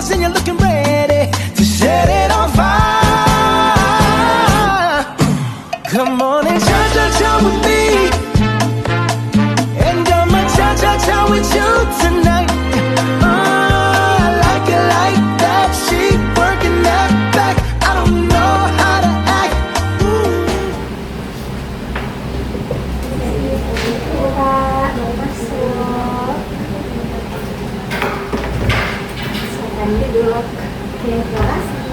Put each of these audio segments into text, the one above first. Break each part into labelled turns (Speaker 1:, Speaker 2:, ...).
Speaker 1: yours and you're looking ready to set it on fire. Come on and cha-cha-cha with me, and I'ma cha-cha-cha with you tonight. Oh, I like it like that. She working that back. I don't know how to act. Ooh.
Speaker 2: Kak, mau masuk. Silakan duduk. Oke, terima kasih.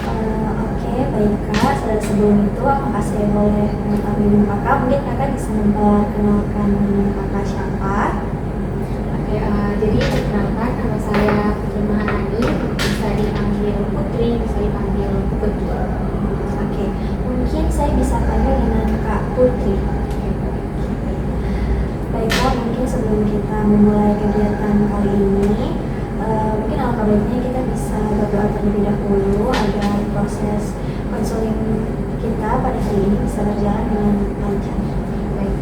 Speaker 2: Oke, baik Kak. Sebelum itu, apakah saya boleh mengetahui nama Kakak? Mungkin Kakak bisa memperkenalkan Kakak siapa?
Speaker 3: Oke, jadi perkenalkan nama saya Putri Maharani, bisa dipanggil Putri, bisa dipanggil Putri.
Speaker 2: Oke, mungkin saya bisa panggil dengan Kak Putri. Baiklah, mungkin sebelum kita memulai kegiatan kali ini, mungkin alangkah baiknya kita bisa berdoa terlebih dahulu agar proses konseling kita pada hari ini bisa berjalan dengan lancar.
Speaker 3: Baik.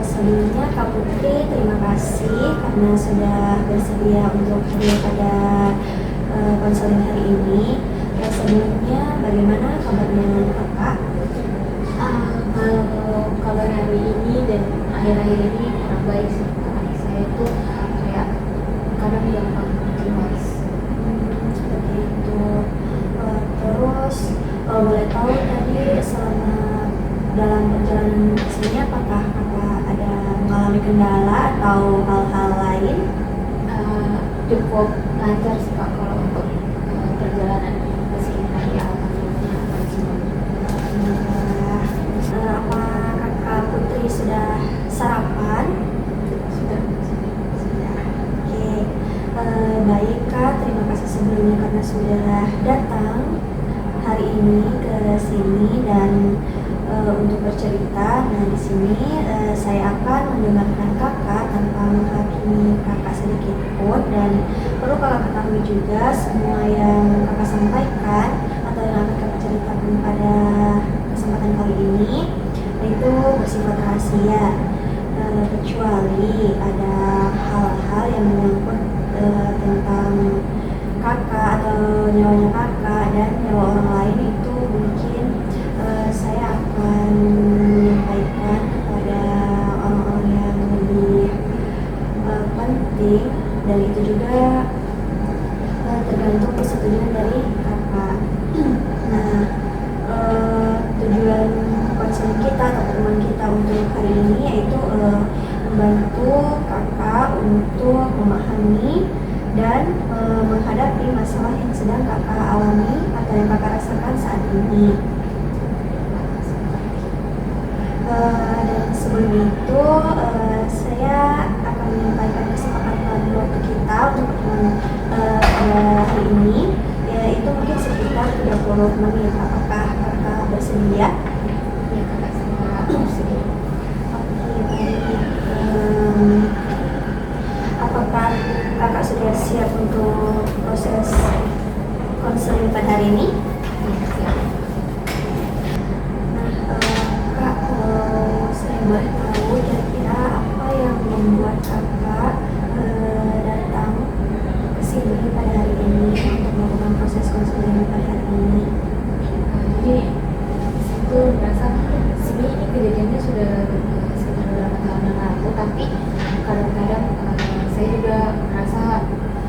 Speaker 2: Sebelumnya Kak Putri, terima kasih karena sudah bersedia untuk hadir pada konseling hari ini. Sebelumnya, bagaimana kabarnya Kakak?
Speaker 3: Kalau kabar hari ini dan akhir-akhir ini kurang baik sih, karena saya itu kayak kadang gampang cemas.
Speaker 2: Seperti itu. Terus, kalau boleh tahu tadi selama dalam perjalanan ke sini, apakah Kakak ada mengalami kendala atau hal-hal lain?
Speaker 3: Cukup lancar sih Kak kalau untuk perjalanan ke sini tadi, alhamdulillah aman semua.
Speaker 2: Apa Kakak Putri sudah sarapan?
Speaker 3: Sudah.
Speaker 2: Oke, baik Kak, terima kasih sebelumnya karena sudah datang hari ini ke sini dan untuk bercerita. Nah, di sini saya akan mendengarkan Kakak tanpa menghakimi Kakak sedikit pun, dan perlu Kakak ketahui juga semua yang Kakak sampaikan atau yang akan Kakak ceritakan pada kesempatan kali ini itu bersifat rahasia, kecuali ada hal-hal yang menyangkut tentang Kakak atau nyawanya Kakak dan nyawa orang lain, itu mungkin saya akan menyampaikan kepada orang-orang yang lebih penting, dan itu juga tergantung persetujuan dari Kakak. Nah, tujuan konseling kita atau teman kita untuk hari ini yaitu membantu Kakak untuk memahami dan menghadapi masalah yang sedang Kakak alami atau yang Kakak rasakan saat ini. Dan sebelum itu saya akan menyampaikan kesepakatan waktu kita untuk pertemuan hari ini, yaitu mungkin sekitar 30 menit. Apakah Kakak bersedia?
Speaker 3: Ya Kakak, saya bersedia.
Speaker 2: Oke, baik. Apakah Kakak sudah siap untuk proses konseling pada hari ini?
Speaker 3: Ya, siap.
Speaker 2: Kak, kalau saya boleh tahu kira-kira apa yang membuat Kakak datang ke sini pada hari ini untuk melakukan proses konseling pada hari ini?
Speaker 3: Jadi itu merasa sebenarnya ini kejadiannya sudah sekitar beberapa tahun yang lalu, tapi kadang-kadang saya juga merasa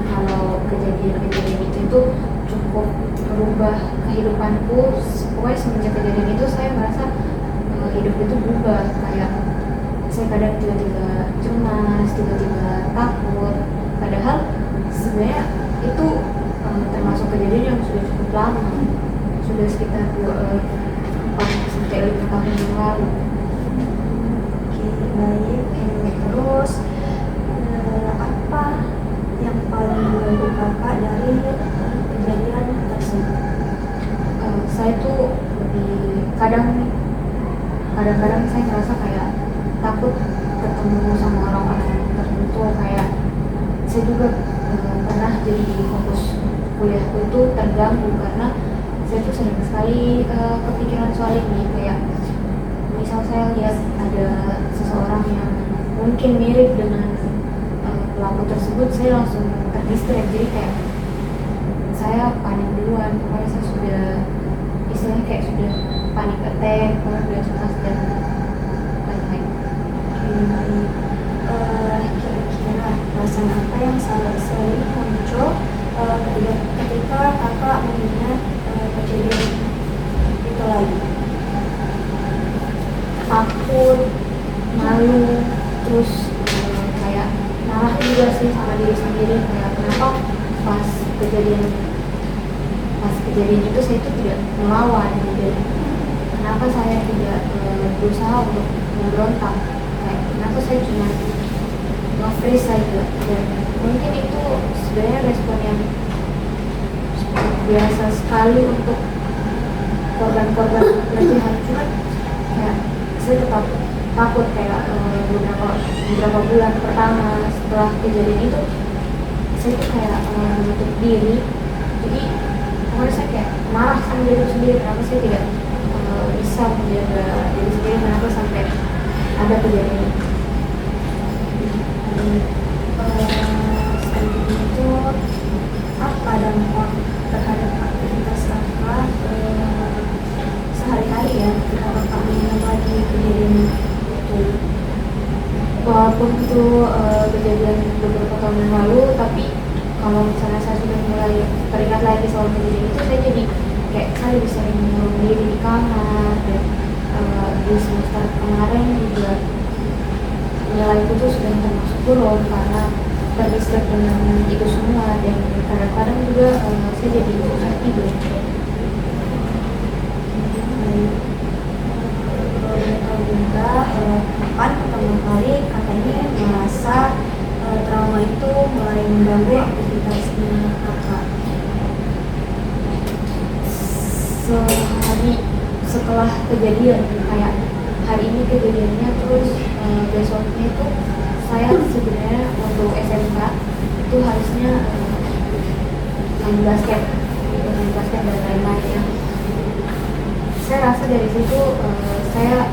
Speaker 3: kalau kejadian-kejadian itu cukup merubah kehidupanku. Pokoknya semenjak kejadian itu saya merasa hidup itu berubah, kayak saya kadang tiba-tiba cemas, tiba-tiba takut, padahal sebenarnya itu termasuk kejadian yang sudah cukup lama, sudah sekitar 4-5 tahun yang lalu.
Speaker 2: Oke, baik. Terus apa yang paling mengganggu Kakak dari kejadian tersebut?
Speaker 3: Saya tuh lebih kadang-kadang saya ngerasa kayak takut ketemu sama orang-orang tertentu. Kayak saya juga pernah jadi fokus kuliahku itu terganggu karena saya tuh sering sekali kepikiran soal ini. Kayak misal saya lihat ada seseorang yang mungkin mirip dengan pelaku tersebut, saya langsung terdistract. Jadi kayak saya panik duluan, pokoknya saya sudah istilahnya kayak sudah panik attack, sudah cemas dan lain-lain.
Speaker 2: Baik. Kira-kira perasaan apa yang sering muncul ketika kakak mengingat kejadian itu lagi?
Speaker 3: Takut, malu, terus kayak marah juga sih sama diri sendiri. Kayak kenapa pas kejadian itu saya itu tidak melawan gitu. Kenapa saya tidak berusaha untuk memberontak? Kayak kenapa saya cuma nge-freeze saja? Dan mungkin itu sebenarnya respon yang biasa sekali untuk korban-korban pelecehan. Cuma kayak saya tetap takut. Kayak beberapa bulan pertama setelah kejadian itu saya tuh kayak menutup diri. Jadi pokoknya saya kayak marah sama diri sendiri, kenapa saya tidak bisa menjaga diri sendiri, kenapa sampai ada kejadian ini.
Speaker 2: Selain itu, apa dampak terhadap aktivitas kakak sehari-hari ya ketika kakak mengingat lagi kejadian itu?
Speaker 3: Walaupun itu kejadian beberapa tahun yang lalu, tapi kalau misalnya saya sudah mulai teringat lagi soal kejadian itu, saya jadi kayak saya lebih sering mengurung diri di kamar. Dan di semester kemarin juga nilaiku tuh sudah termasuk turun karena terdistract dengan itu semua. Dan kadang-kadang juga saya jadi susah tidur.
Speaker 2: Boleh tahu juga kapan pertama kali kakaknya merasa trauma itu mulai mengganggu aktivitasnya kakak?
Speaker 3: Sehari setelah kejadian, kayak hari ini kejadiannya, terus besoknya itu saya sebenarnya waktu SMK itu harusnya main basket dan lain-lainnya. Saya rasa dari situ saya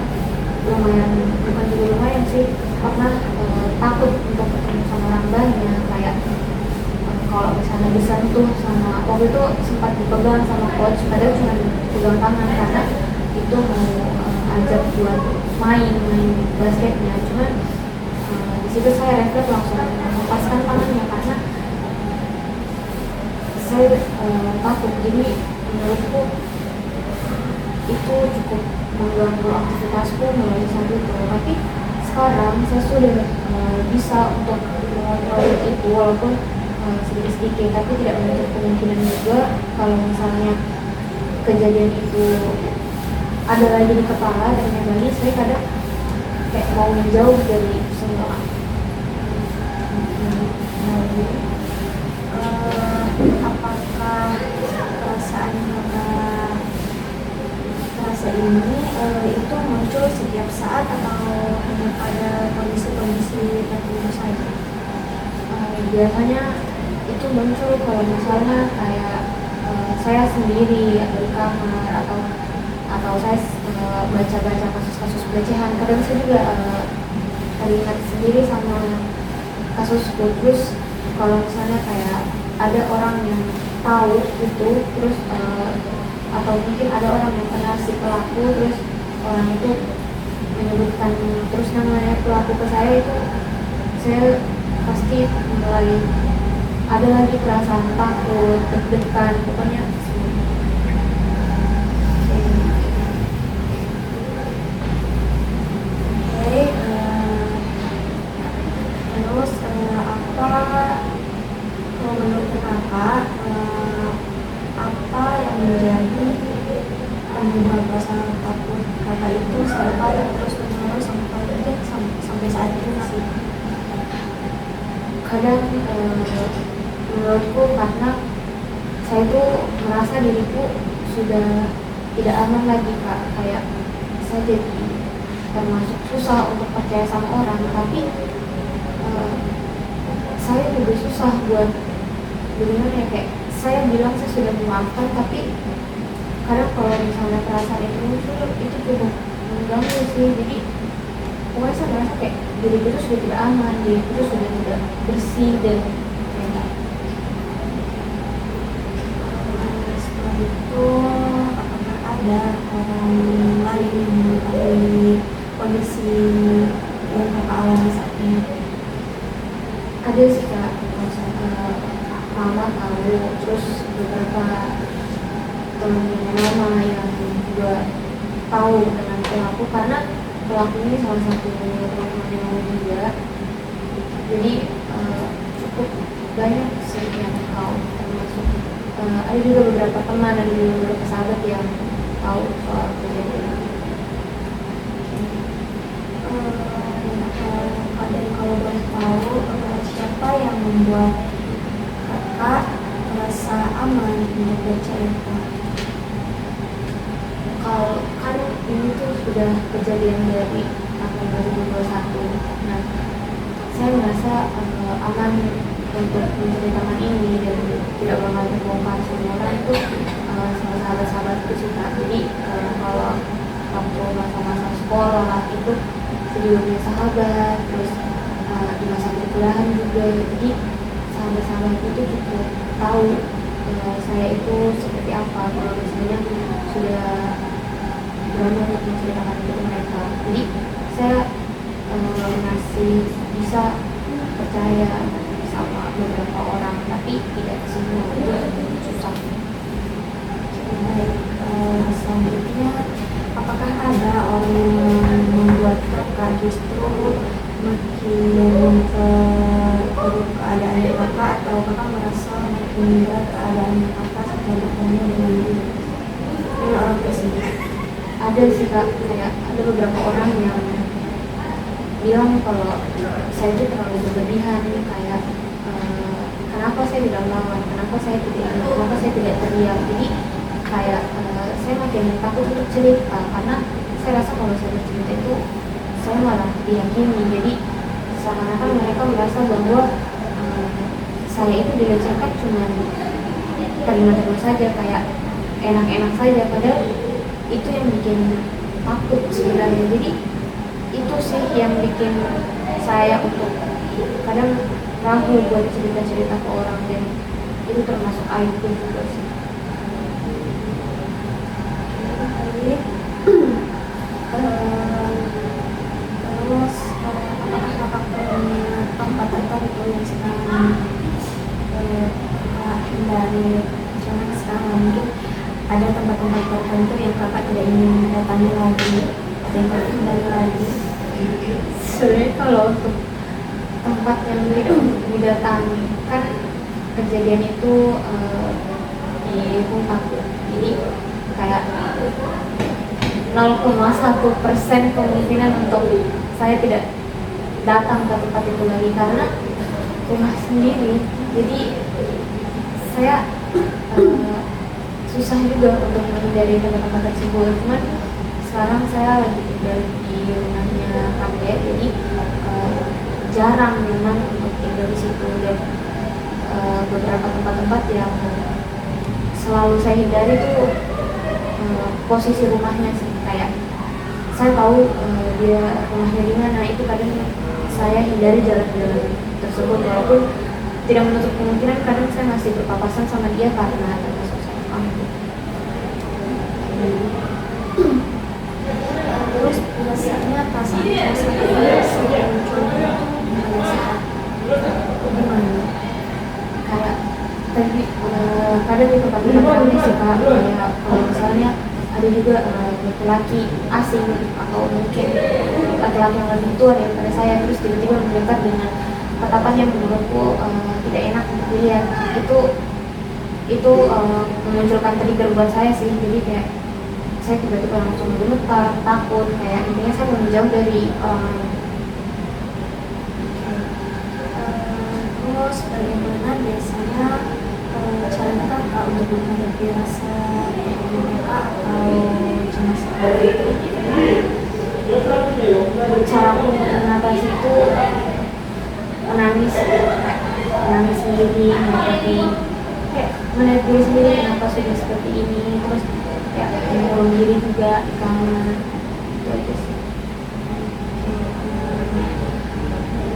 Speaker 3: lumayan, bukan juga lumayan sih, pernah takut untuk ketemu sama orang banyak. Kayak kalau misalnya disentuh sama, waktu itu sempat dipegang sama coach, padahal cuma pegang tangan karena itu mau ajak buat main basketnya. Cuman di situ saya refleks langsung melepaskan tangannya karena saya takut. Jadi menurutku itu cukup mengganggu aktivitasku mulai saat itu. Tapi sekarang saya sudah bisa untuk mengontrol itu, walaupun sedikit-sedikit, tapi tidak menutup kemungkinan juga kalau misalnya kejadian itu ada lagi di kepala dan memangnya saya kadang kayak mau menjauh dari semua.
Speaker 2: Apakah perasaan kakak rasa ini itu muncul setiap saat atau hanya pada kondisi-kondisi tertentu saja?
Speaker 3: Biasanya itu muncul kalau misalnya kayak saya sendiri ada di kamar, atau saya baca-baca kasus-kasus pelecehan. Kadang saya juga teringat sendiri sama kasus terus kalau misalnya kayak ada orang yang tahu itu, terus atau mungkin ada orang yang kenal si pelaku, terus orang itu menyebutkan terus namanya pelaku ke saya, itu saya pasti mulai ada lagi perasaan takut, deg-degan, pokoknya
Speaker 2: terus apa kalau menurut kakak apa yang menjadi penyebab rasa takut kakak itu sampai terus menerus sampai saat ini masih?
Speaker 3: kadang menurutku karena saya tuh merasa diriku sudah tidak aman lagi, Kak. Kayak saya jadi termasuk susah untuk percaya sama orang, tapi saya juga susah buat gimana ya, kayak saya bilang saya sudah memaafkan, tapi kadang kalau misalnya perasaan itu muncul itu cukup mengganggu sih. Jadi pokoknya saya merasa kayak diri itu sudah tidak aman, diri itu sudah tidak bersih dan kayak
Speaker 2: Setelah itu, apakah ada orang lain yang mengetahui kondisi yang kakak alami saat ini?
Speaker 3: ada sih kak, mama tahu, terus beberapa teman-teman mama yang juga tahu dengan pelaku, karena pelaku ini salah satu teman-teman mama juga. Jadi cukup banyak sih yang tahu, termasuk ada juga beberapa teman dan juga beberapa sahabat yang tahu soal kejadian ini.
Speaker 2: Dan kalau boleh tahu, siapa yang membuat kakak merasa aman untuk bercerita?
Speaker 3: Kalau kan ini tuh sudah kejadian dari tahun 2021. Nah, saya merasa aman untuk menceritakan ini dan tidak bakal terbongkar semua orang itu sama sahabat-sahabatku sih kak. Jadi kalau waktu masa-masa sekolah itu saya juga punya sahabat, terus di masa perkuliahan juga. Jadi sahabat-sahabat itu cukup tahu saya itu seperti apa kalau misalnya sudah berani untuk menceritakan itu ke mereka. Jadi saya masih bisa percaya sama beberapa orang, tapi tidak semua, itu susah.
Speaker 2: Baik, selanjutnya, apakah ada orang yang membuat kakak justru makin terburuk keadaan kakak, atau kakak merasa makin berat keadaan kakak setelah bertemu dengan orang tersebut?
Speaker 3: Ada sih kak, kayak ada beberapa orang yang bilang kalau saya itu terlalu berlebihan, kayak kenapa saya tidak melawan, kenapa saya tidak teriak. Jadi kayak saya makin takut untuk cerita, karena saya rasa kalau saya bercerita itu saya malah diyakini. Jadi seakan-akan mereka merasa bahwa saya itu dilecehkan cuma terima-terima saja, kayak enak-enak saja, padahal itu yang bikin takut sebenarnya. Jadi itu sih yang bikin saya untuk kadang ragu buat cerita-cerita ke orang, dan itu termasuk aibku juga sih.
Speaker 2: Terus, apakah kakak punya tempat tertentu yang sekarang kakak hindari? Jangan sekarang, mungkin ada tempat-tempat tertentu yang kakak tidak ingin datangi lagi, yang kakak hindari lagi.
Speaker 3: Sebenarnya kalau untuk tempat yang tidak didatangi, kan kejadian itu di Puncak, jadi kayak 0,1% kemungkinan untuk saya tidak datang ke tempat itu lagi, karena rumah sendiri. Jadi saya susah juga untuk menghindari tempat-tempat tersebut. Cuman sekarang saya lagi tinggal di rumahnya kakek, jadi jarang memang untuk tinggal di situ. Dan beberapa tempat-tempat yang selalu saya hindari itu posisi rumahnya sih, kayak saya tahu dia rumahnya di mana, itu kadang saya hindari jalan-jalan tersebut, walaupun tidak menutup kemungkinan kadang saya masih berpapasan sama dia karena termasuk saya mampu.
Speaker 2: Terus biasanya perasaan-perasaan ini sering muncul pada saat gimana?
Speaker 3: Kayak tadi kadang di tempat-tempat ramai sih kak, kayak kalau misalnya ada juga laki-laki asing atau mungkin laki-laki yang lebih tua daripada saya, terus tiba-tiba mendekat dengan tatapan yang menurutku tidak enak untuk dilihat. Itu memunculkan trigger buat saya sih. Jadi kayak saya tiba-tiba langsung gemetar, takut, kayak intinya saya menjauh dari orang lain.
Speaker 2: Terus bagaimana biasanya cara kakak untuk menghadapi rasa takut kakak atau cemas kakak?
Speaker 3: Cara aku untuk mengatasi itu menangis sendiri, menghadapi menarik diri sendiri kenapa sudah seperti ini, terus ya mengurung diri juga di kamar, itu aja sih.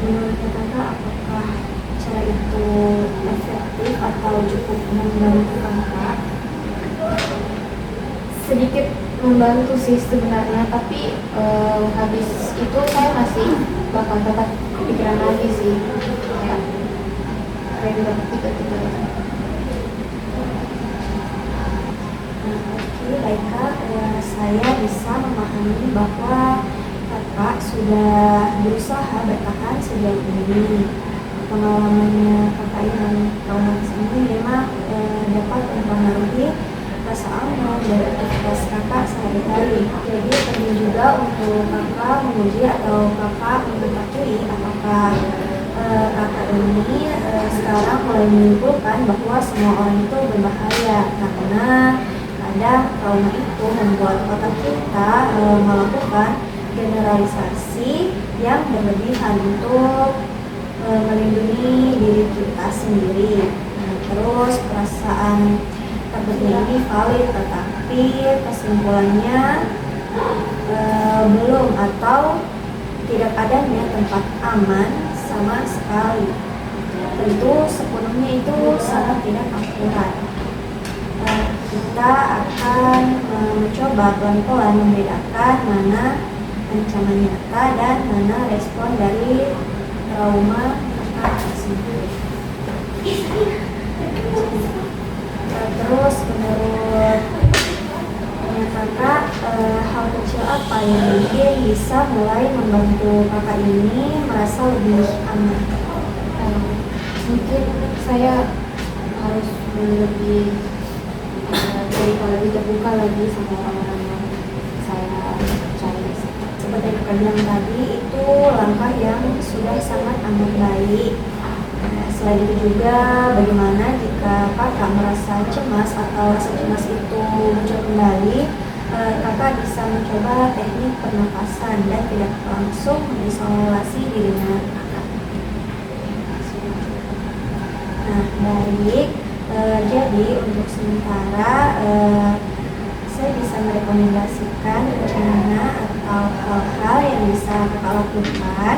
Speaker 2: Menurut kakak, apakah cara itu efektif atau cukup membantu kakak?
Speaker 3: Sedikit membantu sih sebenarnya, tapi habis itu saya masih bakal tetap kepikiran lagi sih, kayak juga tiba-tiba.
Speaker 2: Oke, baik Kak, saya bisa memahami bahwa kakak sudah berusaha bertahan sejauh ini. Pengalamannya kakak yang traumatis ini memang dapat mempengaruhi rasa aman dan aktivitas kakak sehari-hari. Jadi penting juga untuk kakak menguji atau kakak mengetahui apakah kakak ini sekarang mulai menyimpulkan bahwa semua orang itu berbahaya, karena kadang trauma itu membuat otak kita melakukan generalisasi yang berlebihan untuk melindungi diri kita sendiri. Terus perasaan takutnya ini valid, tetapi kesimpulannya belum atau tidak adanya tempat aman sama sekali. Tentu sepenuhnya itu sangat tidak akurat. Kita akan mencoba pelan-pelan membedakan mana ancaman nyata dan mana respon dari trauma kakak tersebut. Terus menurut kakak, hal kecil apa yang mungkin bisa mulai membantu kakak ini merasa lebih aman?
Speaker 3: Mungkin saya harus lebih lebih terbuka lagi sama orang-orang yang saya percaya.
Speaker 2: Seperti yang kakak bilang tadi, itu langkah yang sudah sangat amat baik. Selain itu juga, bagaimana jika kakak merasa cemas atau rasa cemas itu muncul kembali, kakak bisa mencoba teknik pernapasan dan tidak langsung mengisolasi dirinya kakak. Nah, baik. Jadi untuk sementara saya bisa merekomendasikan rencana atau hal-hal yang bisa kakak lakukan.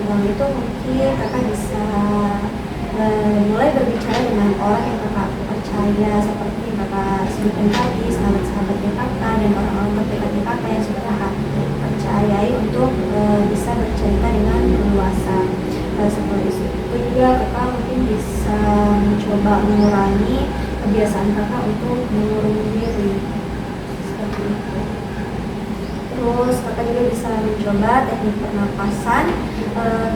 Speaker 2: Yang itu mungkin kakak bisa mulai berbicara dengan orang yang kakak percaya, seperti yang kakak sebutkan tadi, sahabat-sahabatnya kakak dan orang-orang terdekatnya kakak yang sudah kakak percayai, untuk bisa bercerita dengan leluasa. Seperti itu juga kakak mungkin bisa mencoba mengurangi kebiasaan kakak untuk mengurung diri, seperti itu. Terus kakak juga bisa mencoba teknik pernapasan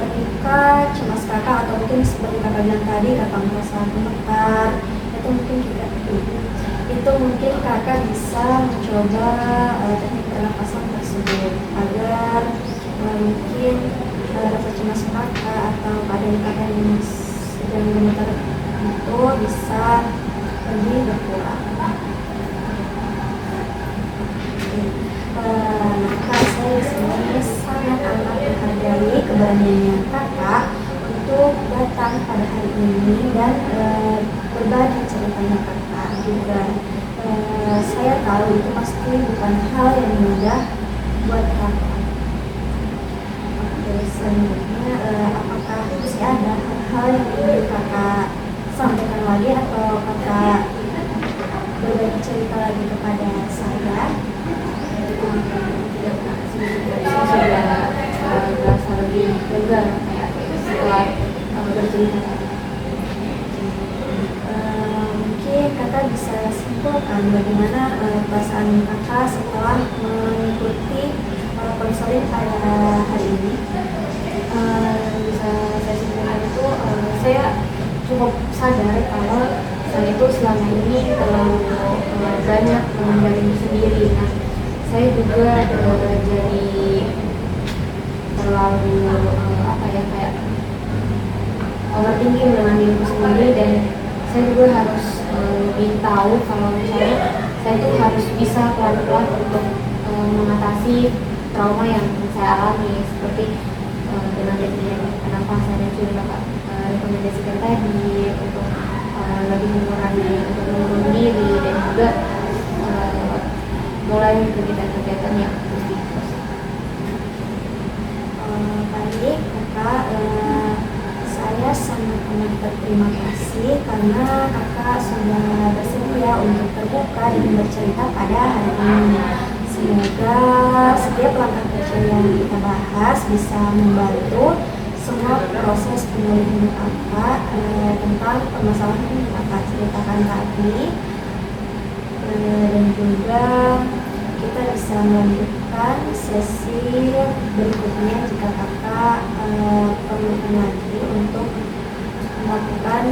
Speaker 2: ketika cemas kakak, atau mungkin seperti kakak bilang tadi, kakak merasa gemetar, itu mungkin kakak bisa mencoba teknik pernapasan tersebut agar mungkin rasa cemas kakak atau keadaan kakak yang sedang gemetar itu bisa lebih berkurang. Maka saya sebenarnya sangat amat menghargai keberaniannya kakak untuk datang pada hari ini dan berbagi ceritanya kakak juga. Saya tahu itu pasti bukan hal yang mudah buat kakak. Selanjutnya, apakah masih ada hal-hal yang ingin kakak sampaikan lagi, atau kakak berbagi cerita lagi kepada saya?
Speaker 3: Tidak, saya sudah merasa lebih lega setelah bercerita.
Speaker 2: Mungkin kakak bisa simpulkan bagaimana perasaan kakak setelah mengikuti konseling pada hari ini?
Speaker 3: Bisa saya simpulkan itu, saya cukup sadar kalau saya itu selama ini terlalu banyak mengendalikan diri sendiri. Nah, saya juga jadi terlalu kayak overthinking dengan diriku sendiri, dan saya juga harus lebih tahu kalau misalnya saya itu harus bisa pelan-pelan untuk mengatasi trauma yang saya alami, seperti dengan teknik pernapasan yang sudah Bapak rekomendasikan tadi, untuk lebih mengurangi untuk mengurung diri dan juga mulai kegiatan-kegiatan yang lebih positif.
Speaker 2: Baik, Kakak, saya sangat amat berterima kasih karena Kakak sudah bersedia untuk terbuka dan bercerita pada hari ini. Semoga setiap langkah kecil yang kita bahas bisa membantu semua proses pemulihan Kakak tentang permasalahan yang Kakak ceritakan tadi, dan juga kita bisa melanjutkan sesi berikutnya jika Kakak perlukan lagi untuk melakukan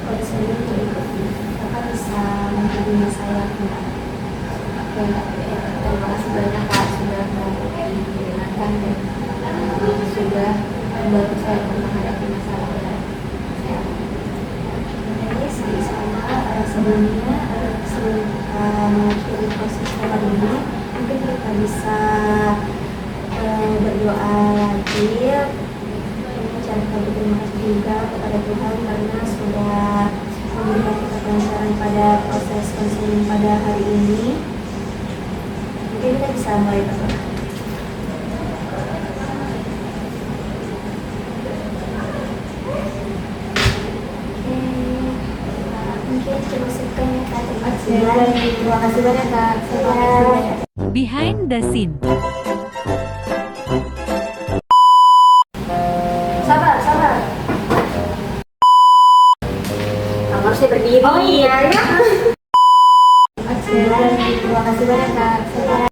Speaker 2: konseling berikutnya. Kakak bisa menghubungi saya kembali.
Speaker 3: Terima kasih banyak Kak sudah mau mendengarkan dan sudah membantu saya untuk menghadapi masalah yang saya
Speaker 2: Jadi sama-sama sebelum kita mengakhiri proses hari ini, mungkin kita bisa berdoa lagi, mengucapkan terima kasih juga kepada Tuhan karena sudah memberikan kita kelancaran pada proses konseling pada hari ini. Mungkin kita bisa mulai berdoa. Mungkin cukup sekian ya Kak.
Speaker 3: terima kasih banyak Kak. Terima kasih banyak.
Speaker 4: Behind the scene.
Speaker 2: Sabar.
Speaker 3: Kamu harusnya berdiri.
Speaker 2: Oh iya ya.
Speaker 3: Terima kasih banyak Kak.